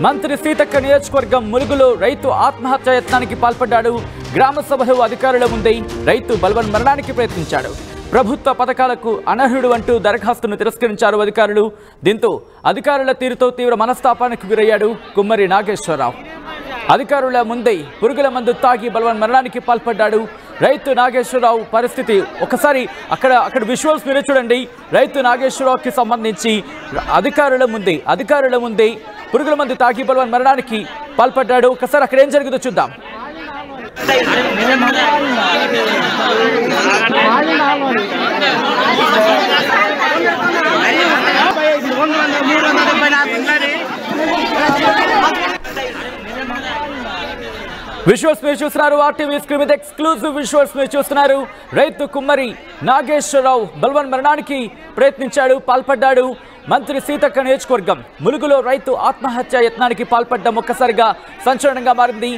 మంత్రి సీతక్క నియోజకవర్గం ములుగులో రైతు ఆత్మహత్య యత్నానికి పాల్పడ్డాడు. గ్రామ సభలో అధికారుల ముందే రైతు బల్వన్ మరణానికి ప్రయత్నించాడు. ప్రభుత్వ పథకాలకు అనర్హుడు అంటూ దరఖాస్తును తిరస్కరించారు అధికారులు. దీంతో అధికారుల తీరుతో తీవ్ర మనస్తాపానికి గురయ్యాడు కుమ్మరి నాగేశ్వరరావు. అధికారుల ముందే పురుగుల మందు తాగి బల్వన్ మరణానికి పాల్పడ్డాడు రైతు నాగేశ్వరరావు. పరిస్థితి ఒకసారి అక్కడ విజువల్స్ మీరే చూడండి. రైతు నాగేశ్వరరావుకి సంబంధించి అధికారుల ముందే పురుగుల మందు తాగి బల్వన్ మరణానికి పాల్పడ్డాడు. ఒకసారి అక్కడ ఏం జరిగిందో చూద్దాం. విజువల్స్ మీరు చూస్తున్నారు. ఆర్టీవీ స్క్రీన్ మీద ఎక్స్క్లూజివ్ విజువల్స్ మీరు చూస్తున్నారు. రైతు కుమ్మరి నాగేశ్వరరావు బల్వన్ మరణానికి ప్రయత్నించాడు, పాల్పడ్డాడు. మంత్రి సీతక్క నియోజకవర్గం ములుగులో రైతు ఆత్మహత్య యత్నానికి పాల్పడ్డం ఒక్కసారిగా సంచలనంగా మారింది.